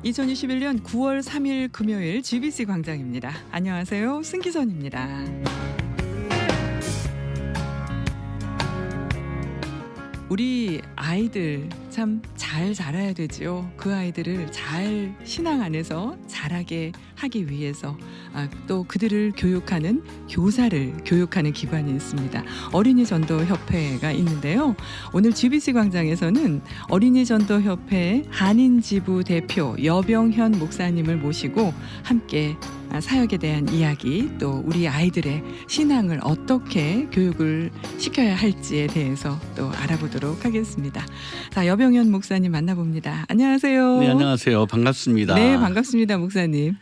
2021년 9월 3일 금요일 GBC 광장입니다. 안녕하세요. 승기선입니다. 우리 아이들 참 잘 자라야 되죠. 그 아이들을 잘 신앙 안에서 자라게 하기 위해서 또 그들을 교육하는 교사를 교육하는 기관이 있습니다. 어린이 전도 협회가 있는데요. 오늘 GBC 광장에서는 어린이 전도 협회 한인 지부 대표 여병현 목사님을 모시고 함께 사역에 대한 이야기, 또 우리 아이들의 신앙을 어떻게 교육을 시켜야 할지에 대해서 또 알아보도록 하겠습니다. 자, 여병현 목사님 만나봅니다. 안녕하세요. 네, 안녕하세요. 반갑습니다. 네, 반갑습니다, 목사님.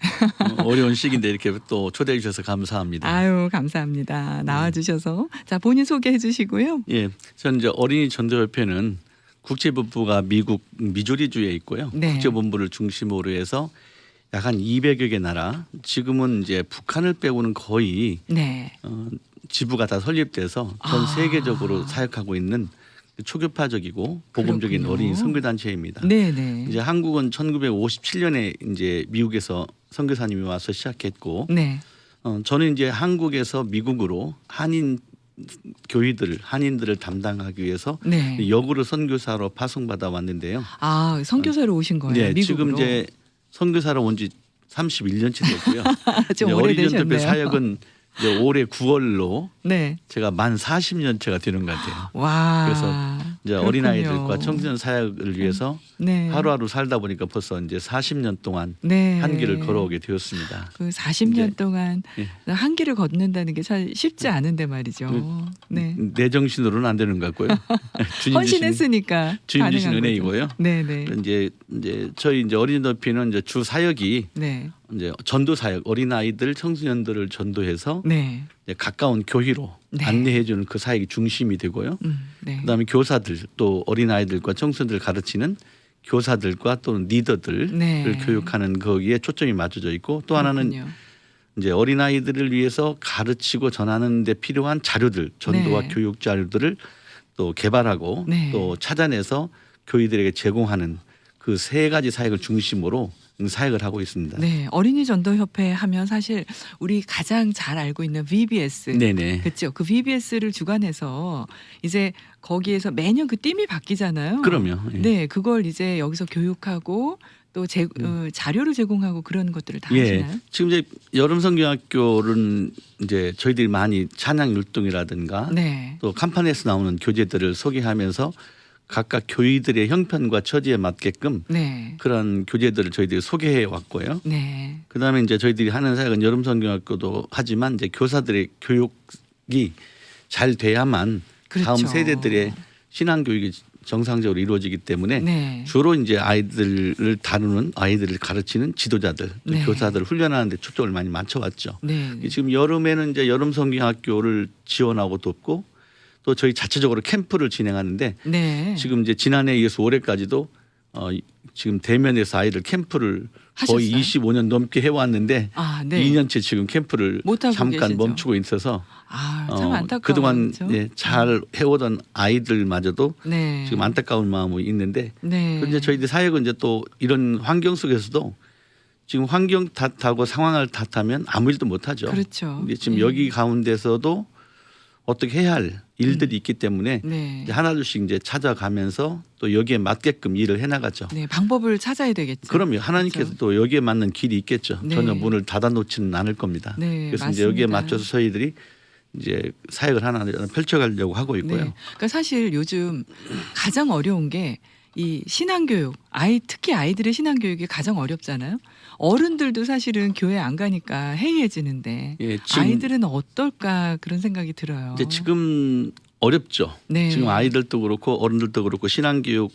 어려운 시기인데 이렇게 또 초대해 주셔서 감사합니다. 아유, 감사합니다. 나와주셔서. 자, 본인 소개해 주시고요. 예, 전 이제 어린이 전도협회는 국제본부가 미국 미주리주에 있고요. 네. 국제본부를 중심으로 해서 약 한 200여 개 나라, 지금은 이제 북한을 빼고는 거의 네. 지부가 다 설립돼서 전 세계적으로 사역하고 있는 초교파적이고 복음적인 그렇군요. 어린이 선교단체입니다. 네네. 이제 한국은 1957년에 이제 미국에서 선교사님이 와서 시작했고, 네. 저는 이제 한국에서 미국으로 한인 교회들, 한인들을 담당하기 위해서 네. 역으로 선교사로 파송받아 왔는데요. 아, 선교사로 오신 거예요? 네, 미국으로? 지금 이제 선교사로 온 지 31년째 됐고요. 좀 이제 오래되셨네요. 어린이전도회 사역은 이제 올해 9월로 네. 제가 만 40년째가 되는 것 같아요. 와. 그래서 이제 그렇군요. 어린아이들과 청소년 사역을 위해서 네. 하루하루 살다 보니까 벌써 이제 40년 동안 네. 한 길을 걸어오게 되었습니다. 그 40년 이제, 동안 예. 한 길을 걷는다는 게 참 쉽지 않은데 말이죠. 네. 내 정신으로는 안 되는 것 같고요. 주님 주신 헌신했으니까 주님 주신 가능한 은혜이고요. 거죠. 네네. 이제 저희 이제 어린이집회는 이제 주 사역이 네. 이제 전도 사역, 어린 아이들, 청소년들을 전도해서 네. 이제 가까운 교회로 네. 안내해주는 그 사역이 중심이 되고요. 네. 그다음에 교사들, 또 어린 아이들과 청소년들 가르치는 교사들과 또 리더들을 네. 교육하는 거기에 초점이 맞춰져 있고, 또 하나는 그렇군요. 이제 어린 아이들을 위해서 가르치고 전하는 데 필요한 자료들, 전도와 네. 교육 자료들을 또 개발하고 네. 또 찾아내서 교회들에게 제공하는 그 세 가지 사역을 중심으로 사역을 하고 있습니다. 네, 어린이 전도 협회 하면 사실 우리 가장 잘 알고 있는 VBS, 네네. 그렇죠? 그 VBS를 주관해서 이제 거기에서 매년 그 띠이 바뀌잖아요. 그럼요. 예. 네, 그걸 이제 여기서 교육하고 또 자료를 제공하고 그런 것들을 다 예. 하시나요? 지금 이제 여름 성경학교는 이제 저희들이 많이 찬양 율동이라든가 네, 또 간판에서 나오는 교재들을 소개하면서 각각 교회들의 형편과 처지에 맞게끔 네, 그런 교재들을 저희들이 소개해 왔고요. 네, 그다음에 이제 저희들이 하는 사역은 여름 성경학교도 하지만 이제 교사들의 교육이 잘 돼야만 그렇죠. 다음 세대들의 신앙 교육이 정상적으로 이루어지기 때문에 네, 주로 이제 아이들을 다루는, 아이들을 가르치는 지도자들, 네. 교사들을 훈련하는 데 초점을 많이 맞춰왔죠. 네, 지금 여름에는 이제 여름 성경학교를 지원하고 돕고, 또 저희 자체적으로 캠프를 진행하는데 네. 지금 이제 지난해에 이어서 올해까지도 지금 대면에서 아이들 캠프를 거의 하셨어요? 25년 넘게 해왔는데 아, 네. 2년째 지금 캠프를 못 하고 잠깐 계시죠? 멈추고 있어서 아, 참 안타까워요. 그동안 그렇죠? 잘 해오던 아이들마저도 네, 지금 안타까운 마음이 있는데, 네, 그런데 저희들 사역은 이제 또 이런 환경 속에서도 지금 환경 탓하고 상황을 탓하면 아무 일도 못하죠. 그렇죠. 근데 지금 네. 여기 가운데서도 어떻게 해야 할 일들이 있기 때문에 네. 이제 하나둘씩 이제 찾아가면서 또 여기에 맞게끔 일을 해나가죠. 네, 방법을 찾아야 되겠죠. 그럼요. 하나님께서 그렇죠. 또 여기에 맞는 길이 있겠죠. 네. 전혀 문을 닫아놓지는 않을 겁니다. 네, 그래서 맞습니다. 이제 여기에 맞춰서 저희들이 이제 사역을 하나 펼쳐가려고 하고 있고요. 네. 그러니까 사실 요즘 가장 어려운 게 이 신앙교육, 특히 아이들의 신앙교육이 가장 어렵잖아요. 어른들도 사실은 교회 안 가니까 해이해지는데 예, 지금 아이들은 어떨까 그런 생각이 들어요. 이제 지금 어렵죠. 네. 지금 아이들도 그렇고 어른들도 그렇고 신앙교육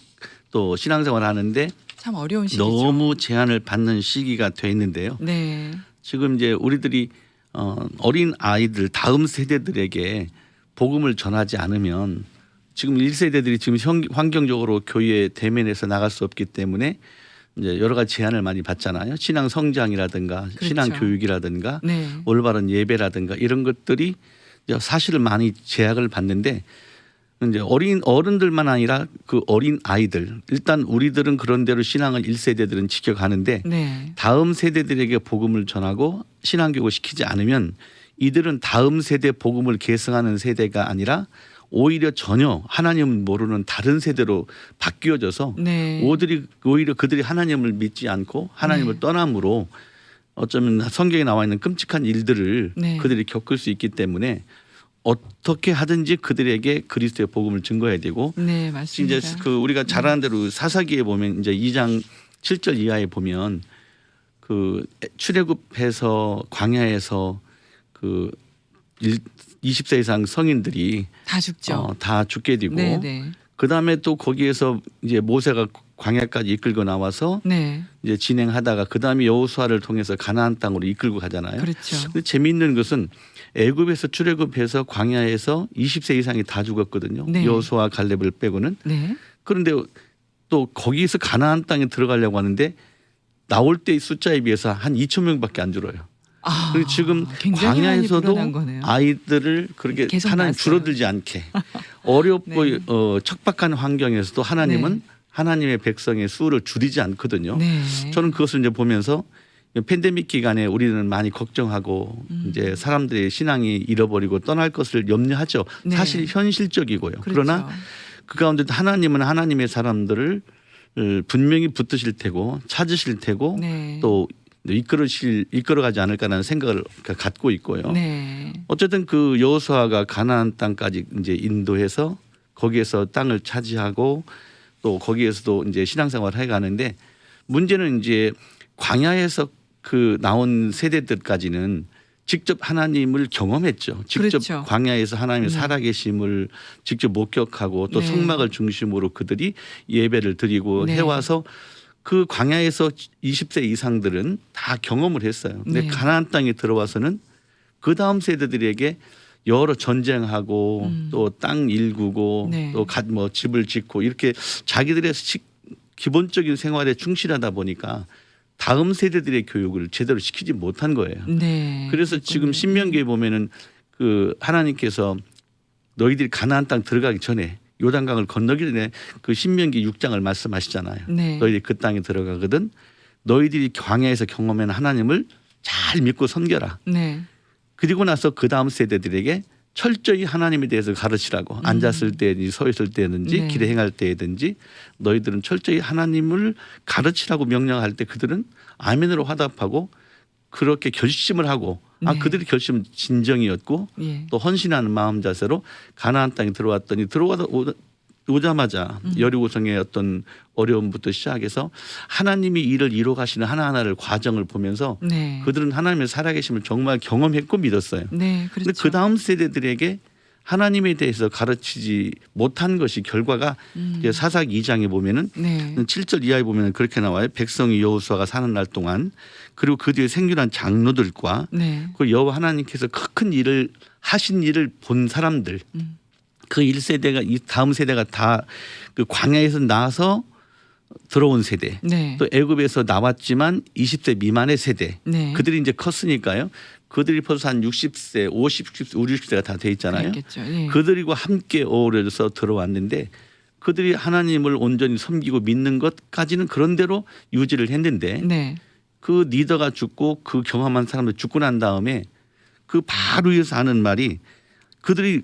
또 신앙생활 하는데 참 어려운 시기죠. 너무 제한을 받는 시기가 돼 있는데요. 네, 지금 이제 우리들이 어린 아이들 다음 세대들에게 복음을 전하지 않으면 지금 1세대들이 지금 환경적으로 교회 대면에서 나갈 수 없기 때문에 이제 여러 가지 제한을 많이 받잖아요. 신앙 성장이라든가 그렇죠. 신앙 교육이라든가 네, 올바른 예배라든가 이런 것들이 사실은 많이 제약을 받는데 이제 어린 어른들만 아니라 그 어린 아이들 일단 우리들은 그런 대로 신앙을 1세대들은 지켜가는데 네. 다음 세대들에게 복음을 전하고 신앙교육을 시키지 않으면 이들은 다음 세대 복음을 계승하는 세대가 아니라 오히려 전혀 하나님을 모르는 다른 세대로 바뀌어져서 네. 오히려 그들이 하나님을 믿지 않고 하나님을 네. 떠남으로 어쩌면 성경에 나와 있는 끔찍한 일들을 네. 그들이 겪을 수 있기 때문에 어떻게 하든지 그들에게 그리스도의 복음을 증거해야 되고 네, 맞습니다. 이제 그 우리가 잘 아는 대로 사사기에 보면 이제 2장 7절 이하에 보면 그 출애굽해서 광야에서 그 20세 이상 성인들이 다 죽죠. 다 죽게 되고 네, 네. 그다음에 또 거기에서 이제 모세가 광야까지 이끌고 나와서 네. 이제 진행하다가 그다음에 여호수아를 통해서 가나안 땅으로 이끌고 가잖아요. 그렇죠. 근데 재미있는 것은 애굽에서 출애굽해서 광야에서 20세 이상이 다 죽었거든요. 네. 여호수아 갈렙을 빼고는. 네. 그런데 또 거기서 가나안 땅에 들어가려고 하는데 나올 때의 숫자에 비해서 한 2천 명밖에 안 줄어요. 아, 그리고 지금 굉장히 많이 불어난 광야에서도 거네요. 아이들을 그렇게 계속 하나님 낳았어요. 줄어들지 않게 어렵고 네. 척박한 환경에서도 하나님은 네. 하나님의 백성의 수를 줄이지 않거든요. 네. 저는 그것을 이제 보면서 팬데믹 기간에 우리는 많이 걱정하고 이제 사람들의 신앙이 잃어버리고 떠날 것을 염려하죠. 네. 사실 현실적이고요. 그렇죠. 그러나 그 가운데 하나님은 하나님의 사람들을 분명히 붙드실 테고 찾으실 테고 네. 또 이끌어가지 않을까라는 생각을 갖고 있고요. 네. 어쨌든 그 여호수아가 가나안 땅까지 이제 인도해서 거기에서 땅을 차지하고 또 거기에서도 이제 신앙생활을 해가는데 문제는 이제 광야에서 그 나온 세대들까지는 직접 하나님을 경험했죠. 직접 그렇죠. 광야에서 하나님의 네. 살아계심을 직접 목격하고 또 네. 성막을 중심으로 그들이 예배를 드리고 네. 해와서 그 광야에서 20세 이상들은 다 경험을 했어요. 근데 네. 가나안 땅에 들어와서는 그 다음 세대들에게 여러 전쟁하고 또 땅 일구고 네. 또 뭐 집을 짓고 이렇게 자기들의 기본적인 생활에 충실하다 보니까 다음 세대들의 교육을 제대로 시키지 못한 거예요. 네. 그래서 지금 신명기에 보면은 그 하나님께서 너희들이 가나안 땅 들어가기 전에 요단강을 건너기 전에 그 신명기 6장을 말씀하시잖아요. 네. 너희들이 그 땅에 들어가거든 너희들이 광야에서 경험한 하나님을 잘 믿고 섬겨라. 네. 그리고 나서 그 다음 세대들에게 철저히 하나님에 대해서 가르치라고 앉았을 때든지 서 있을 때든지 네. 길에 행할 때든지 너희들은 철저히 하나님을 가르치라고 명령할 때 그들은 아멘으로 화답하고 그렇게 결심을 하고 네. 그들의 결심은 진정이었고 예. 또 헌신하는 마음 자세로 가나안 땅에 들어왔더니 오자마자 여리고성의 어떤 어려움부터 시작해서 하나님이 일을 이루어 가시는 하나하나를 과정을 보면서 네. 그들은 하나님의 살아계심을 정말 경험했고 믿었어요. 네. 그런데 그렇죠. 그 다음 세대들에게 하나님에 대해서 가르치지 못한 것이 결과가 이제 사사기 2장에 보면은 네. 7절 이하에 보면 그렇게 나와요. 백성이 여호수아가 사는 날 동안 그리고 그 뒤에 생겨난 장로들과 네. 그 여호와 하나님께서 큰 일을 하신 일을 본 사람들 그 1세대가 이 다음 세대가 다 그 광야에서 나와서 들어온 세대 네. 또 애굽에서 나왔지만 20세 미만의 세대 네. 그들이 이제 컸으니까요. 그들이 벌써 한 60세, 50세, 60세가 다 돼 있잖아요. 그랬겠죠. 예. 그들과 함께 어우러져서 들어왔는데 그들이 하나님을 온전히 섬기고 믿는 것까지는 그런 대로 유지를 했는데 네. 그 리더가 죽고 그 경험한 사람들 죽고 난 다음에 그 바로 위에서 하는 말이 그들이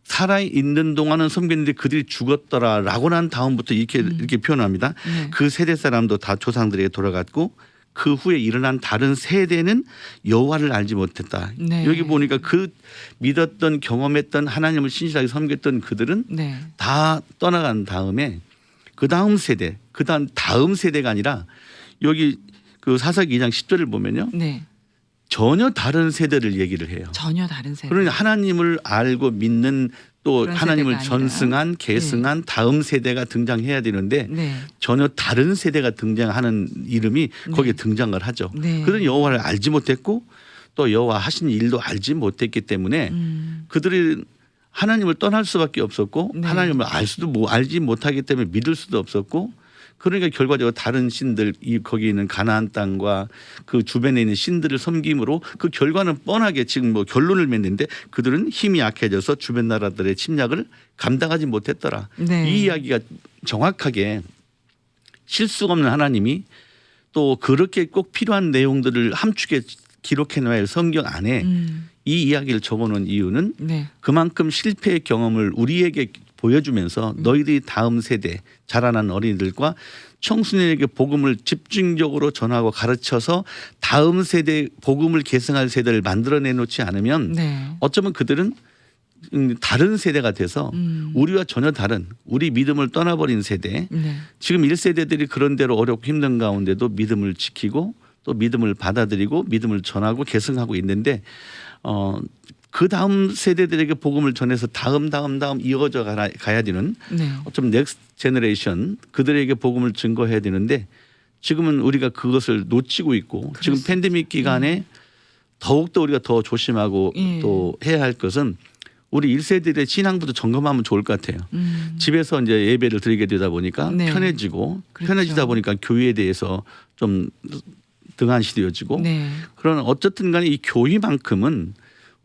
살아있는 동안은 섬겼는데 그들이 죽었더라라고 난 다음부터 이렇게 표현합니다. 네. 그 세대 사람도 다 조상들에게 돌아갔고 그 후에 일어난 다른 세대는 여호와를 알지 못했다. 네. 여기 보니까 그 믿었던 경험했던 하나님을 신실하게 섬겼던 그들은 네. 다 떠나간 다음에 그 다음 세대 다음 세대가 아니라 여기 그 사사기 2장 10절을 보면요. 네. 전혀 다른 세대를 얘기를 해요. 전혀 다른 세대. 그러니 하나님을 알고 믿는 또 그런 하나님을 세대가 아니라. 전승한 계승한 다음 세대가 등장해야 되는데 네. 전혀 다른 세대가 등장하는 이름이 거기에 등장을 하죠. 네. 그들은 여호와를 알지 못했고 또 여호와 하신 일도 알지 못했기 때문에 그들이 하나님을 떠날 수밖에 없었고 네. 하나님을 알지 못하기 때문에 믿을 수도 없었고 그러니까 결과적으로 다른 신들 이 거기 있는 가나안 땅과 그 주변에 있는 신들을 섬김으로 그 결과는 뻔하게 지금 뭐 결론을 맺는데 그들은 힘이 약해져서 주변 나라들의 침략을 감당하지 못했더라. 네. 이 이야기가 정확하게 실수가 없는 하나님이 또 그렇게 꼭 필요한 내용들을 함축해 기록해 놔야 성경 안에 이 이야기를 적어놓은 이유는 네. 그만큼 실패의 경험을 우리에게 보여주면서 너희들이 다음 세대 자라난 어린이들과 청소년에게 복음을 집중적으로 전하고 가르쳐서 다음 세대 복음을 계승할 세대를 만들어내 놓지 않으면 네. 어쩌면 그들은 다른 세대가 돼서 우리와 전혀 다른 우리 믿음을 떠나버린 세대 네. 지금 1세대들이 그런 대로 어렵고 힘든 가운데도 믿음을 지키고 또 믿음을 받아들이고 믿음을 전하고 계승하고 있는데 그 다음 세대들에게 복음을 전해서 다음 이어져 가야 되는 네. 어쩌면 넥스트 제너레이션 그들에게 복음을 증거해야 되는데 지금은 우리가 그것을 놓치고 있고 지금 팬데믹 기간에 더욱더 우리가 더 조심하고 예. 또 해야 할 것은 우리 1세대들의 신앙부터 점검하면 좋을 것 같아요. 집에서 이제 예배를 드리게 되다 보니까 네. 편해지고 그렇죠. 편해지다 보니까 교회에 대해서 좀 등한시되어지고 네. 그러나 어쨌든 간에 이 교회만큼은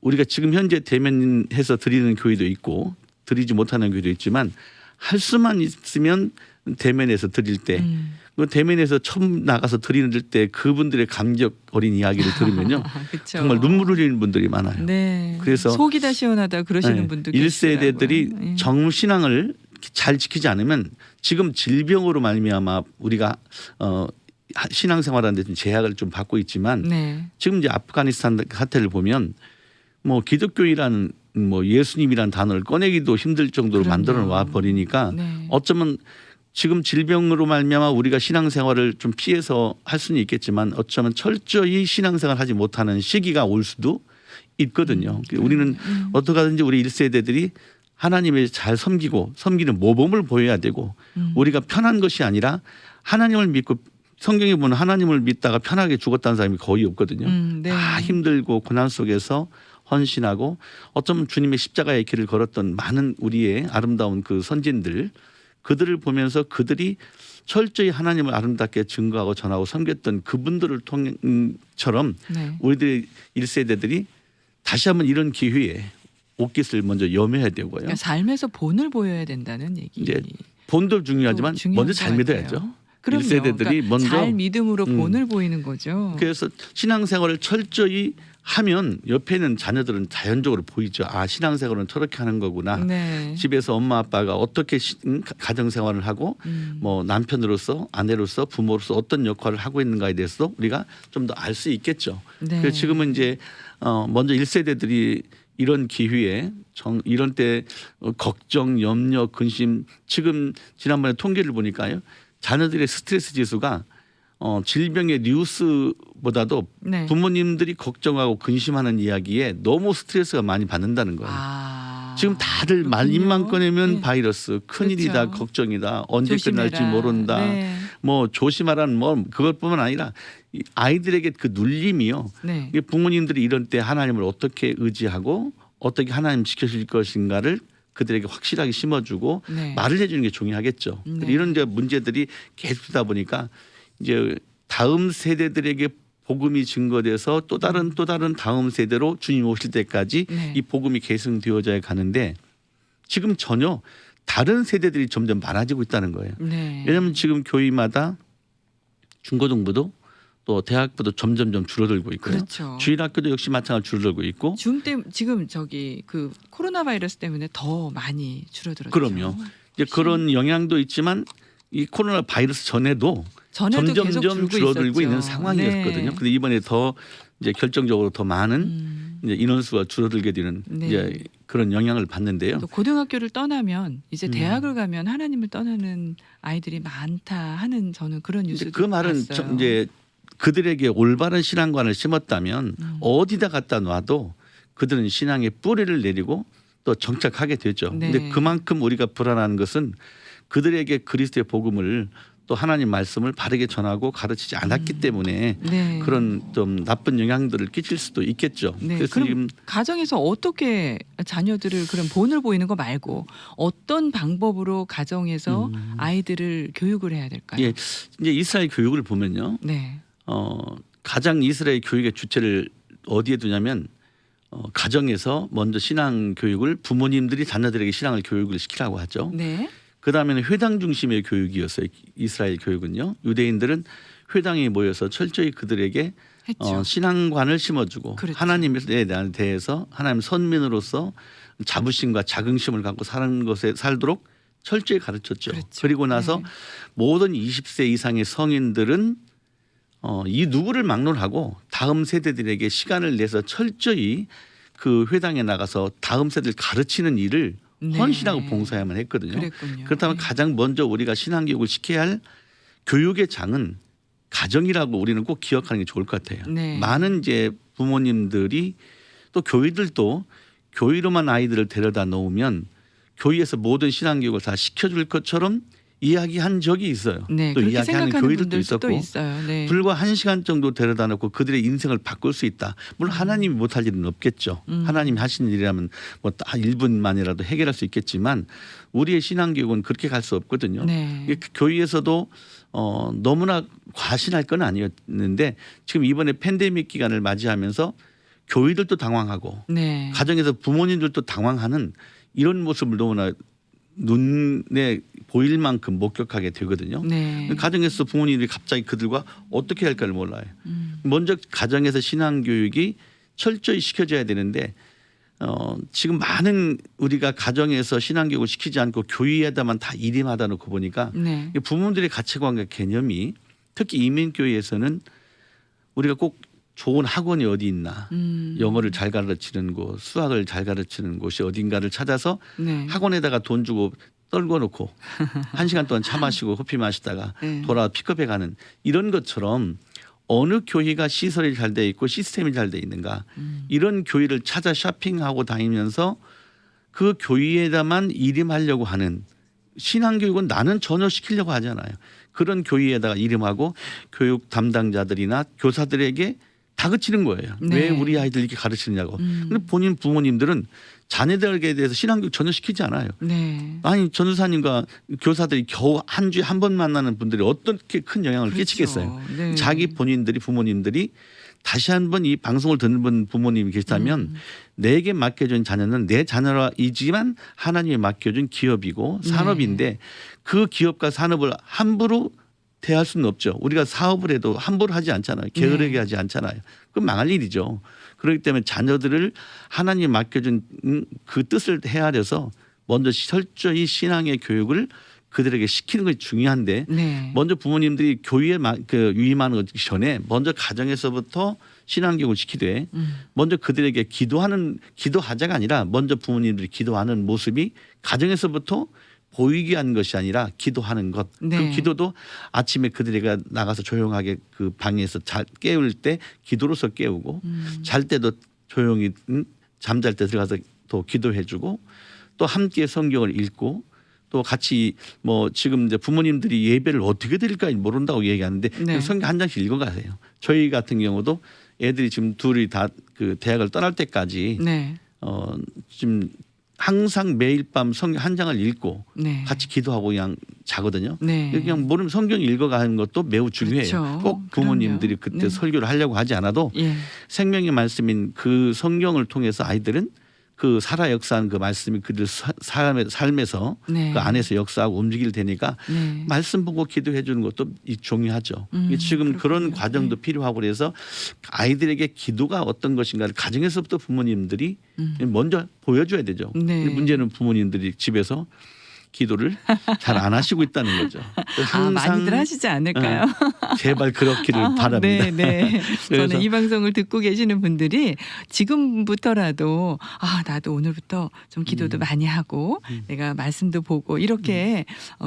우리가 지금 현재 대면해서 드리는 교회도 있고 드리지 못하는 교회도 있지만 할 수만 있으면 대면해서 드릴 때 그 대면에서 처음 나가서 드리는 때 그분들의 감격 어린 이야기를 들으면요. 그쵸. 정말 눈물 흘리는 분들이 많아요. 네. 그래서 속이 다 시원하다 그러시는 네, 분도 1세대들이 계시더라고요. 예. 정신앙을 잘 지키지 않으면 지금 질병으로 말미암아 우리가 신앙생활하는데 좀 제약을 좀 받고 있지만 네. 지금 이제 아프가니스탄 사태를 보면 뭐 기독교이라는 뭐 예수님이라는 단어를 꺼내기도 힘들 정도로 그럼요. 만들어 놔 버리니까 네. 어쩌면 지금 질병으로 말미암아 우리가 신앙생활을 좀 피해서 할 수는 있겠지만 어쩌면 철저히 신앙생활 하지 못하는 시기가 올 수도 있거든요. 우리는 어떻게 하든지 우리 1세대들이 하나님을 잘 섬기고 섬기는 모범을 보여야 되고 우리가 편한 것이 아니라 하나님을 믿고 성경에 보면 하나님을 믿다가 편하게 죽었다는 사람이 거의 없거든요. 네. 다 힘들고 고난 속에서 헌신하고 어쩌면 주님의 십자가의 길을 걸었던 많은 우리의 아름다운 그 선진들 그들을 보면서 그들이 철저히 하나님을 아름답게 증거하고 전하고 섬겼던 그분들을 통처럼 네. 우리들 1세대들이 다시 한번 이런 기회에 옷깃을 먼저 염해야 되고요. 그러니까 삶에서 본을 보여야 된다는 얘기. 이제 본도 중요하지만 중요한 먼저 잘 것 믿어야죠. 같아요. 그럼요. 1세대들이 그러니까 먼저 잘 믿음으로 본을 보이는 거죠. 그래서 신앙생활을 철저히 하면 옆에는 자녀들은 자연적으로 보이죠. 아 신앙생활은 저렇게 하는 거구나. 네. 집에서 엄마 아빠가 어떻게 가정생활을 하고 뭐 남편으로서 아내로서 부모로서 어떤 역할을 하고 있는가에 대해서 우리가 좀 더 알 수 있겠죠. 네. 그래서 지금은 이제 먼저 1세대들이 이런 기회에 이런 때 걱정, 염려, 근심 지금 지난번에 통계를 보니까요. 자녀들의 스트레스 지수가 질병의 뉴스보다도 네. 부모님들이 걱정하고 근심하는 이야기에 너무 스트레스가 많이 받는다는 거예요. 지금 다들 말입만 꺼내면 네. 바이러스 큰일이다 그렇죠. 걱정이다 언제 조심해라. 끝날지 모른다 네. 뭐 조심하라는 뭐 그것뿐만 아니라 이 아이들에게 그 눌림이요. 네. 이게 부모님들이 이런 때 하나님을 어떻게 의지하고 어떻게 하나님 지켜줄 것인가를 그들에게 확실하게 심어주고 네. 말을 해주는 게 중요하겠죠. 네. 이런 이제 문제들이 계속되다 보니까 이제 다음 세대들에게 복음이 증거돼서 또 다른 다음 세대로 주님 오실 때까지 네. 이 복음이 계승되어져야 가는데 지금 전혀 다른 세대들이 점점 많아지고 있다는 거예요. 네. 왜냐하면 지금 교회마다 중고등부도 또 대학부도 점점점 줄어들고 있고요. 그렇죠. 주일학교도 역시 마찬가지로 줄어들고 있고. 지금 저기 그 코로나 바이러스 때문에 더 많이 줄어들었죠. 그럼요. 이제 그런 영향도 있지만 이 코로나 바이러스 전에도 전에도 계속 점점점 줄어들고 있었죠. 있는 상황이었거든요. 네. 근데 이번에 더 이제 결정적으로 더 많은 이제 인원수가 줄어들게 되는 네. 이제 그런 영향을 받는데요. 또 고등학교를 떠나면 이제 음. 대학을 가면 하나님을 떠나는 아이들이 많다 하는 저는 그런 이제 뉴스도 그 말은 봤어요. 이제 그들에게 올바른 신앙관을 심었다면 어디다 갖다 놔도 그들은 신앙의 뿌리를 내리고 또 정착하게 되죠. 네. 근데 그만큼 우리가 불안한 것은 그들에게 그리스도의 복음을 또 하나님 말씀을 바르게 전하고 가르치지 않았기 때문에 네. 그런 좀 나쁜 영향들을 끼칠 수도 있겠죠. 네. 그래서 그럼 지금 가정에서 어떻게 자녀들을 그런 본을 보이는 거 말고 어떤 방법으로 가정에서 아이들을 교육을 해야 될까요? 예, 이제 이스라엘 교육을 보면요. 네. 가장 이스라엘 교육의 주체를 어디에 두냐면 가정에서 먼저 신앙 교육을 부모님들이 자녀들에게 신앙을 교육을 시키라고 하죠. 네. 그 다음에는 회당 중심의 교육이었어요. 이스라엘 교육은요. 유대인들은 회당에 모여서 철저히 그들에게 했죠. 신앙관을 심어주고 그렇죠. 하나님에 대해서 하나님 선민으로서 자부심과 자긍심을 갖고 사는 것에 살도록 철저히 가르쳤죠. 그렇죠. 그리고 나서 네. 모든 20세 이상의 성인들은 이 누구를 막론하고 다음 세대들에게 시간을 내서 철저히 그 회당에 나가서 다음 세대를 가르치는 일을 네. 헌신하고 봉사해야만 했거든요. 그랬군요. 그렇다면 네. 가장 먼저 우리가 신앙교육을 시켜야 할 교육의 장은 가정이라고 우리는 꼭 기억하는 게 좋을 것 같아요. 네. 많은 이제 부모님들이 또 교회들도 교회로만 아이들을 데려다 놓으면 교회에서 모든 신앙교육을 다 시켜줄 것처럼 이야기한 적이 있어요. 네. 또 그렇게 이야기하는 생각하는 교회들도 분들도 또 있었고 있어요. 네. 불과 1시간 정도 데려다 놓고 그들의 인생을 바꿀 수 있다. 물론 하나님이 못할 일은 없겠죠. 하나님이 하시는 일이라면 뭐 딱 1분만이라도 해결할 수 있겠지만 우리의 신앙교육은 그렇게 갈 수 없거든요. 네. 이게 교회에서도 너무나 과신할 건 아니었는데 지금 이번에 팬데믹 기간을 맞이하면서 교회들도 당황하고 네. 가정에서 부모님들도 당황하는 이런 모습을 너무나 눈에 보일 만큼 목격하게 되거든요. 네. 가정에서 부모님들이 갑자기 그들과 어떻게 할까를 몰라요. 먼저 가정에서 신앙교육이 철저히 시켜져야 되는데 지금 많은 우리가 가정에서 신앙교육을 시키지 않고 교회에다만 다 일임하다 놓고 보니까 네. 부모들의 가치관과 개념이 특히 이민교회에서는 우리가 꼭 좋은 학원이 어디 있나 영어를 잘 가르치는 곳 수학을 잘 가르치는 곳이 어딘가를 찾아서 네. 학원에다가 돈 주고 떨궈 놓고 1시간 동안 차 마시고 커피 마시다가 네. 돌아 픽업해 가는 이런 것처럼 어느 교회가 시설이 잘 돼 있고 시스템이 잘 돼 있는가 이런 교회를 찾아 쇼핑하고 다니면서 그 교회에다만 일임하려고 하는 신앙교육은 나는 전혀 시키려고 하지 않아요. 그런 교회에다가 일임하고 교육 담당자들이나 교사들에게 다그치는 거예요. 네. 왜 우리 아이들 이렇게 가르치느냐고. 근데 본인 부모님들은 자녀들에게 대해서 신앙교육 전혀 시키지 않아요. 네. 아니 전도사님과 교사들이 겨우 한 주에 한 번 만나는 분들이 어떻게 큰 영향을 그렇죠. 끼치겠어요. 네. 자기 본인들이 부모님들이 다시 한번 이 방송을 듣는 분 부모님이 계시다면 내게 맡겨준 자녀는 내 자녀이지만 하나님이 맡겨준 기업이고 산업인데 그 기업과 산업을 함부로 대할 수는 없죠. 우리가 사업을 해도 함부로 하지 않잖아요. 게으르게 하지 않잖아요. 그럼 망할 일이죠. 그렇기 때문에 자녀들을 하나님이 맡겨준 그 뜻을 헤아려서 먼저 철저히 신앙의 교육을 그들에게 시키는 것이 중요한데 네. 먼저 부모님들이 교회에 유임하는 것 전에 먼저 가정에서부터 신앙교육을 시키되 먼저 그들에게 기도하자가 아니라 먼저 부모님들이 기도하는 모습이 가정에서부터 보이게 하는 것이 아니라 기도하는 것. 네. 그 기도도 아침에 그들에게 나가서 조용하게 그 방에서 깨울 때 기도로서 깨우고 잘 때도 조용히 잠잘 때 들어가서 또 기도해주고 또 함께 성경을 읽고 또 같이 뭐 지금 이제 부모님들이 예배를 어떻게 드릴까 모른다고 얘기하는데 네. 성경 한 장씩 읽어가세요. 저희 같은 경우도 애들이 지금 둘이 다 그 대학을 떠날 때까지 네. 지금 항상 매일 밤 성경 한 장을 읽고 네. 같이 기도하고 그냥 자거든요. 네. 그냥 모르면 성경 읽어가는 것도 매우 중요해요. 그렇죠. 꼭 부모님들이 그럼요. 그때 네. 설교를 하려고 하지 않아도 예. 생명의 말씀인 그 성경을 통해서 아이들은 그 살아 역사한 그 말씀이 그들 삶에서 네. 그 안에서 역사하고 움직일 테니까 네. 말씀 보고 기도해 주는 것도 중요하죠. 지금 그런 그렇군요. 과정도 네. 필요하고 그래서 아이들에게 기도가 어떤 것인가를 가정에서부터 부모님들이 먼저 보여줘야 되죠. 네. 문제는 부모님들이 집에서 기도를 잘 안 하시고 있다는 거죠. 항상 많이들 하시지 않을까요? 제발 그렇기를 바랍니다. 네, 네. 그래서 저는 이 방송을 듣고 계시는 분들이 지금부터라도 나도 오늘부터 좀 기도도 많이 하고 내가 말씀도 보고 이렇게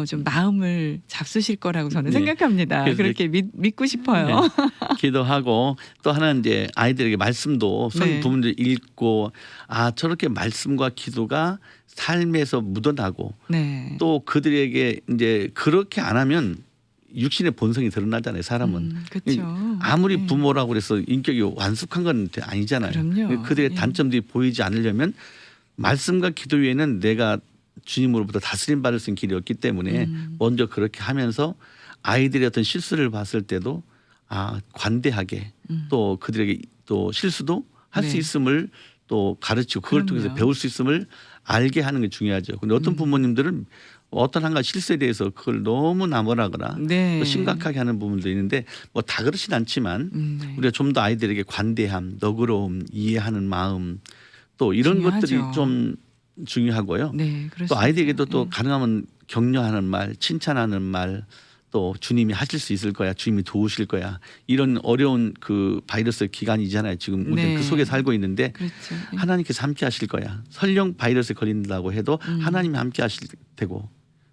좀 마음을 잡수실 거라고 저는 네. 생각합니다. 그래서 그렇게 믿고 싶어요. 네. 기도하고 또 하나는 이제 아이들에게 말씀도 네. 부모들 읽고 저렇게 말씀과 기도가 삶에서 묻어나고 네. 또 그들에게 이제 그렇게 안 하면 육신의 본성이 드러나잖아요. 사람은. 그렇죠. 아무리 부모라고 그래서 인격이 완숙한 건 아니잖아요. 그럼요. 그들의 예. 단점들이 보이지 않으려면 말씀과 기도 외에는 내가 주님으로부터 다스림 받을 수 있는 길이 없기 때문에 먼저 그렇게 하면서 아이들의 어떤 실수를 봤을 때도 관대하게 또 그들에게 또 실수도 할 수 네. 있음을 또 가르치고 그걸 그럼요. 통해서 배울 수 있음을 알게 하는 게 중요하죠. 근데 어떤 부모님들은 어떤 한 가지 실수에 대해서 그걸 너무 나무라거나 네. 또 심각하게 하는 부분도 있는데 뭐 다 그렇진 않지만 네. 우리가 좀 더 아이들에게 관대함, 너그러움, 이해하는 마음 또 이런 중요하죠. 것들이 좀 중요하고요. 네, 또 그렇습니다. 아이들에게도 또 예. 가능하면 격려하는 말, 칭찬하는 말, 또 주님이 하실 수 있을 거야, 주님이 도우실 거야. 이런 어려운 그 바이러스 기간이잖아요. 지금 우리는 네. 그 속에 살고 있는데 그렇죠. 예. 하나님께서 함께 하실 거야. 설령 바이러스에 걸린다고 해도 하나님이 함께 하실 테고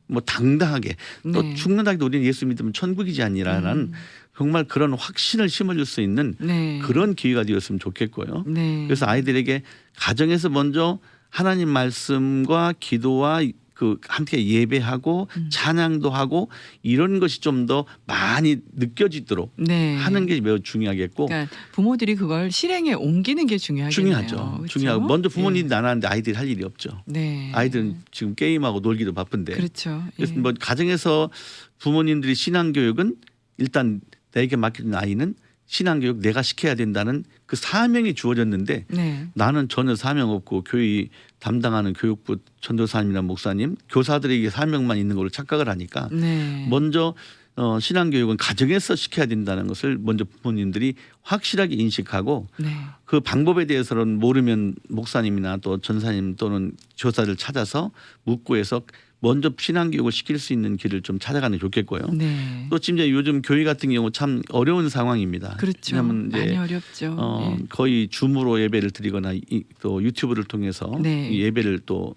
뭐 당당하게 또 네. 죽는다 해도 우리는 예수 믿으면 천국이지 아니라는 정말 그런 확신을 심어줄 수 있는 네. 그런 기회가 되었으면 좋겠고요. 네. 그래서 아이들에게 가정에서 먼저 하나님 말씀과 기도와 그 함께 예배하고 찬양도 하고 이런 것이 좀 더 많이 느껴지도록 네. 하는 게 매우 중요하겠고 그러니까 부모들이 그걸 실행에 옮기는 게 중요하겠네요. 중요하죠. 그렇죠? 중요하고 먼저 부모님이 예. 나눴는데 아이들이 할 일이 없죠. 네. 아이들은 지금 게임하고 놀기도 바쁜데. 그렇죠. 그래서 예. 뭐 가정에서 부모님들이 신앙교육은 일단 내게 맡겨진 아이는 신앙교육 내가 시켜야 된다는 그 사명이 주어졌는데 네. 나는 전혀 사명 없고 교회 담당하는 교육부 전도사님이나 목사님 교사들에게 사명만 있는 걸로 착각을 하니까 네. 먼저 신앙교육은 가정에서 시켜야 된다는 것을 먼저 부모님들이 확실하게 인식하고 네. 그 방법에 대해서는 모르면 목사님이나 또 전사님 또는 교사를 찾아서 묻고 해서 먼저 신앙교육을 시킬 수 있는 길을 좀 찾아가는 게 좋겠고요. 네. 또 지금 이제 요즘 교회 같은 경우 참 어려운 상황입니다. 그렇죠. 왜냐하면 많이 이제 어렵죠. 예. 거의 줌으로 예배를 드리거나 또 유튜브를 통해서 네. 이 예배를 또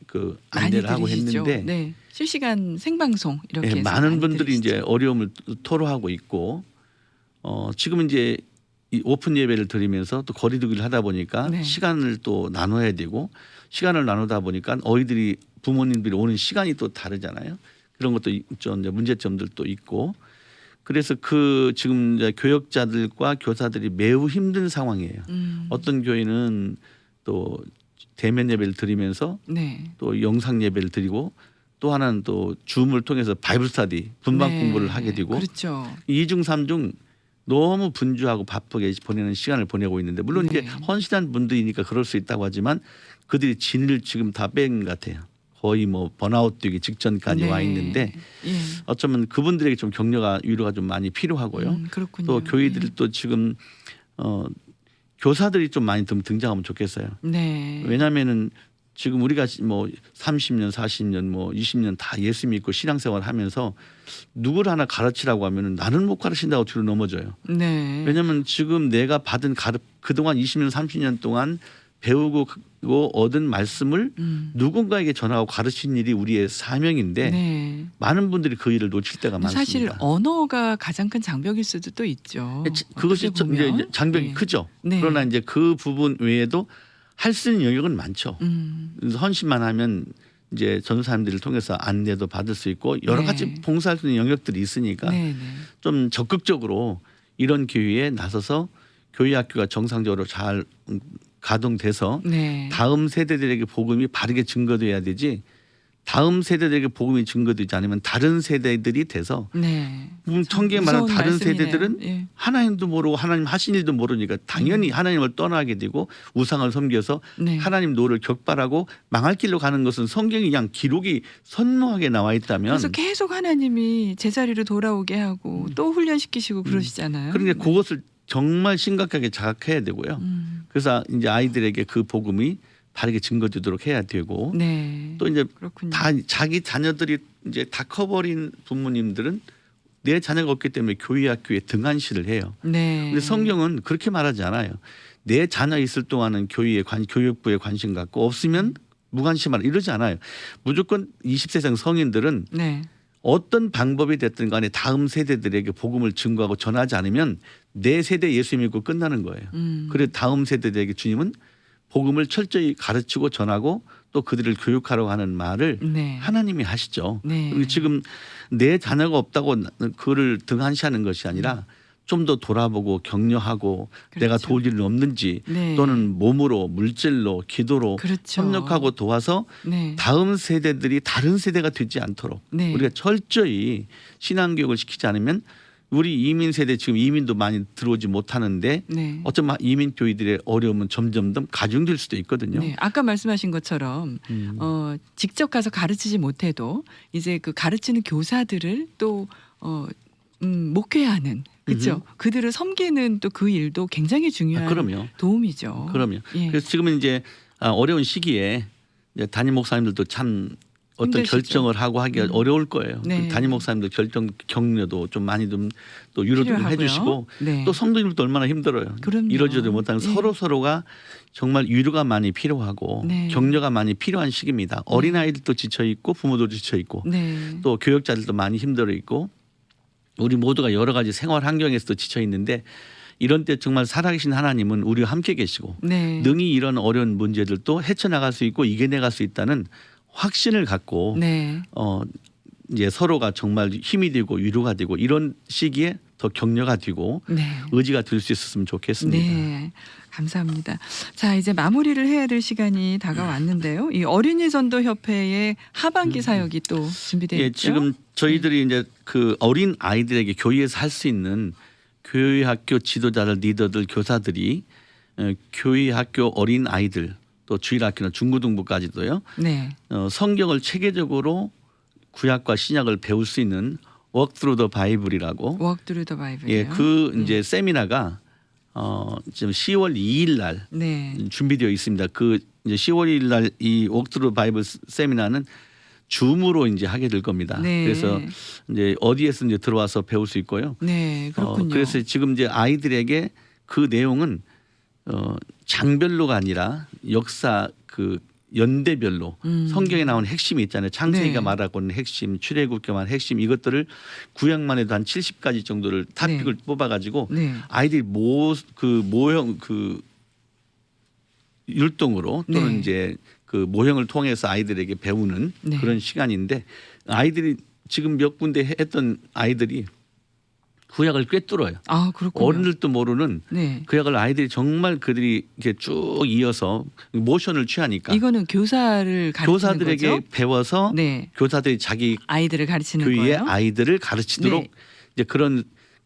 그 많이 안내를 하고 들으시죠. 했는데 네. 실시간 생방송 이렇게 예, 해서 많은 많이 분들이 들으시죠. 이제 어려움을 토로하고 있고 지금 이제 이 오픈 예배를 드리면서 또 거리두기를 하다 보니까 네. 시간을 또 나눠야 되고 시간을 나누다 보니까 어이들이 부모님들이 오는 시간이 또 다르잖아요. 그런 것도 좀 이제 문제점들도 있고 그래서 그 지금 이제 교역자들과 교사들이 매우 힘든 상황이에요. 어떤 교회는 또 대면 예배를 드리면서 네. 또 영상 예배를 드리고 또 하나는 또 줌을 통해서 바이블 스터디 분방 네. 공부를 하게 되고 그렇죠. 2중 3중 너무 분주하고 바쁘게 보내는 시간을 보내고 있는데 물론 네. 이제 헌신한 분들이니까 그럴 수 있다고 하지만 그들이 진을 지금 다 뺀 것 같아요. 거의 뭐 번아웃 되기 직전까지 네. 와 있는데 예. 어쩌면 그분들에게 좀 격려가 위로가 좀 많이 필요하고요. 그렇군요. 또 교회들이 또 지금 교사들이 좀 많이 등장하면 좋겠어요. 네. 왜냐하면은 지금 우리가 뭐 30년, 40년, 뭐 20년 다 예수 믿고 신앙생활 하면서 누구를 하나 가르치라고 하면은 나는 못 가르친다고 뒤로 넘어져요. 네. 왜냐하면 지금 내가 받은 그동안 20년, 30년 동안 배우고 얻은 말씀을 누군가에게 전하고 가르친 일이 우리의 사명인데 네. 많은 분들이 그 일을 놓칠 때가 많습니다. 사실 언어가 가장 큰 장벽일 수도 또 있죠. 그것이 어떻게 이제 보면. 장벽이 네. 크죠. 네. 그러나 이제 그 부분 외에도 할 수 있는 영역은 많죠. 그래서 헌신만 하면 이제 전도사님들을 통해서 안내도 받을 수 있고 여러 네. 가지 봉사할 수 있는 영역들이 있으니까 네, 네. 좀 적극적으로 이런 기회에 나서서 교회 학교가 정상적으로 잘 가동돼서 네. 다음 세대들에게 복음이 바르게 증거돼야 되지 다음 세대들에게 복음이 증거되지 않으면 다른 세대들이 돼서 네. 청계에 말하는 무서운 다른 말씀이네요. 세대들은 예. 하나님도 모르고 하나님 하신 일도 모르니까 당연히 하나님을 떠나게 되고 우상을 섬겨서 네. 하나님 노를 격발하고 망할 길로 가는 것은 성경이 그냥 기록이 선명하게 나와 있다면 그래서 계속 하나님이 제자리로 돌아오게 하고 또 훈련시키시고 그러시잖아요. 그러니까 그것을 정말 심각하게 자각해야 되고요. 그래서 이제 아이들에게 그 복음이 바르게 증거되도록 해야 되고 네. 또 이제 그렇군요. 다 자기 자녀들이 이제 다 커버린 부모님들은 내 자녀가 없기 때문에 교회 학교에 등한시를 해요. 네. 근데 성경은 그렇게 말하지 않아요. 내 자녀 있을 동안은 교육부에 관심 갖고 없으면 무관심하라 이러지 않아요. 무조건 20세상 성인들은 네. 어떤 방법이 됐든 간에 다음 세대들에게 복음을 증거하고 전하지 않으면 내 세대 예수 믿고 끝나는 거예요. 그래서 다음 세대들에게 주님은 복음을 철저히 가르치고 전하고 또 그들을 교육하라고 하는 말을 네. 하나님이 하시죠. 네. 그리고 지금 내 자녀가 없다고 그를 등한시하는 것이 아니라 좀 더 돌아보고 격려하고 내가 그렇죠. 도울 일은 없는지 네. 또는 몸으로 물질로 기도로 그렇죠. 협력하고 도와서 네. 다음 세대들이 다른 세대가 되지 않도록 네. 우리가 철저히 신앙교육을 시키지 않으면 우리 이민 세대 지금 이민도 많이 들어오지 못하는데 네. 어쩌면 이민 교회들의 어려움은 점점 더 가중될 수도 있거든요. 네. 아까 말씀하신 것처럼 직접 가서 가르치지 못해도 이제 그 가르치는 교사들을 또 목회하는 그렇죠. 그들을 섬기는 또 그 일도 굉장히 중요한 그럼요. 도움이죠. 그럼요. 예. 그래서 지금은 이제 어려운 시기에 이제 담임 목사님들도 참 어떤 힘드시죠. 결정을 하고 하기가 어려울 거예요. 네. 담임 목사님들 결정 격려도 좀 많이 좀 또 위로 좀 필요하고요. 해주시고 네. 또 성도님들도 얼마나 힘들어요. 그럼요. 이러지도 못하는 예. 서로가 정말 위로가 많이 필요하고 네. 격려가 많이 필요한 시기입니다. 어린 아이들도 지쳐 있고 부모도 지쳐 있고 네. 또 교역자들도 많이 힘들어 있고 우리 모두가 여러 가지 생활 환경에서도 지쳐 있는데 이런 때 정말 살아계신 하나님은 우리와 함께 계시고 네. 능히 이런 어려운 문제들도 헤쳐나갈 수 있고 이겨내갈 수 있다는 확신을 갖고 네. 이제 서로가 정말 힘이 되고 위로가 되고 이런 시기에 더 격려가 되고 네. 의지가 될 수 있었으면 좋겠습니다. 네, 감사합니다. 자, 이제 마무리를 해야 될 시간이 다가왔는데요. 이 어린이 전도 협회의 하반기 사역이 또 준비되어 예, 있죠. 지금 저희들이 이제 그 어린 아이들에게 교회에서 할 수 있는 교회 학교 지도자들, 리더들, 교사들이 교회 학교 어린 아이들 또 주일 학교나 중고등부까지도요. 네, 성경을 체계적으로 구약과 신약을 배울 수 있는 Walk Through the Bible이라고 Walk Through the Bible. 예, 그 이제 세미나가 지금 10월 2일 날 네, 준비되어 있습니다. 그 이제 10월 2일 날 이 Walk Through the Bible 세미나는 줌으로 이제 하게 될 겁니다. 네. 그래서 이제 어디에서 이제 들어와서 배울 수 있고요. 네, 그렇군요. 그래서 지금 이제 아이들에게 그 내용은 장별로가 아니라 역사 그 연대별로 성경에 나오는 핵심이 있잖아요. 창세기가 네. 말하고 있는 핵심, 출애굽기가 말하는 핵심 이것들을 구약만 해도 한 70가지 정도를 탑픽을 뽑아가지고 네. 아이들이 모형 그 율동으로 또는 네. 이제 그 모형을 통해서 아이들에게 배우는 네. 그런 시간인데 아이들이 지금 몇 군데 했던 아이들이 구약을 꿰뚫어요. 아, 그렇군요. 어른들도 모르는 네. 구약을 아이들이 정말 그들이 이렇게 쭉 이어서 모션을 취하니까 이거는 교사를 가르치는 교사들에게 거죠? 배워서 네. 교사들이 자기 아이들을 가르치는 교회의 거예요. 아이들을 가르치도록 네. 이제 그런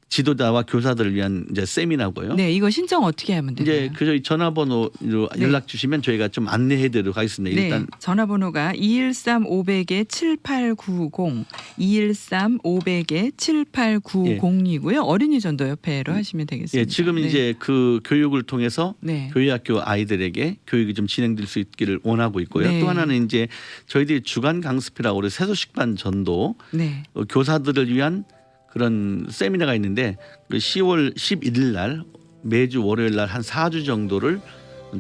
지도자와 교사들을 위한 이제 세미나고요. 네, 이거 신청 어떻게 하면 되나요? 이제 그 저희 전화번호로 네. 연락 주시면 저희가 좀 안내해드리도록 하겠습니다. 네, 일단 전화번호가 213-500-7890, 213-500-7890이고요. 어린이 전도협회로 하시면 되겠습니다. 예, 지금 네. 이제 그 교육을 통해서 네. 교회학교 아이들에게 교육이 좀 진행될 수 있기를 원하고 있고요. 네. 또 하나는 이제 저희들이 주간 강습이라고 우리 세소식반 전도 네. 교사들을 위한 그런 세미나가 있는데 그 10월 11일 날 매주 월요일 날 한 4주 정도를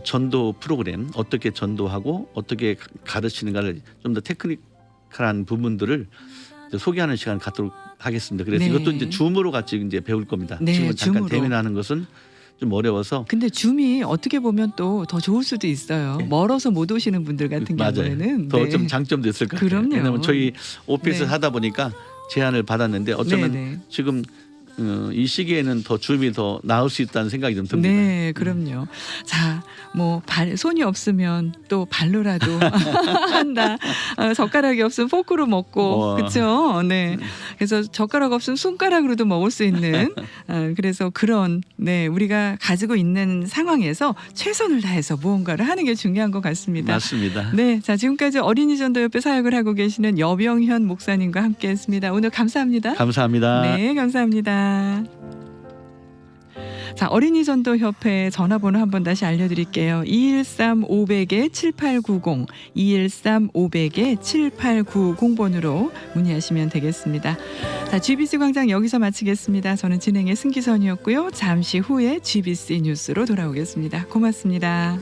전도 프로그램 어떻게 전도하고 어떻게 가르치는가를 좀 더 테크니컬한 부분들을 이제 소개하는 시간을 갖도록 하겠습니다. 그래서 네. 이것도 이제 줌으로 같이 이제 배울 겁니다. 네, 지금은 잠깐 줌으로. 대면하는 것은 좀 어려워서 근데 줌이 어떻게 보면 또 더 좋을 수도 있어요. 멀어서 못 오시는 분들 같은 맞아요. 경우에는 더 네. 좀 장점도 있을 것 같아요. 그럼요. 왜냐하면 저희 오피스 네. 하다 보니까 제안을 받았는데 어쩌면 네네. 지금 이 시기에는 더 줌이 더 나을 수 있다는 생각이 좀 듭니다. 네, 그럼요. 자, 뭐 손이 없으면 또 발로라도 한다. 젓가락이 없으면 포크로 먹고, 그렇죠? 네. 그래서 젓가락 없으면 손가락으로도 먹을 수 있는. 그래서 그런 우리가 가지고 있는 상황에서 최선을 다해서 무언가를 하는 게 중요한 것 같습니다. 맞습니다. 네, 자 지금까지 어린이 전도협회 사역을 하고 계시는 여병현 목사님과 함께했습니다. 오늘 감사합니다. 감사합니다. 네, 감사합니다. 자, 어린이 전도 협회 전화번호 한번 다시 알려드릴게요. 213-500-7890, 213-500-7890번으로 문의하시면 되겠습니다. 자, GBC 광장 여기서 마치겠습니다. 저는 진행의 승기선이었고요. 잠시 후에 GBC 뉴스로 돌아오겠습니다. 고맙습니다.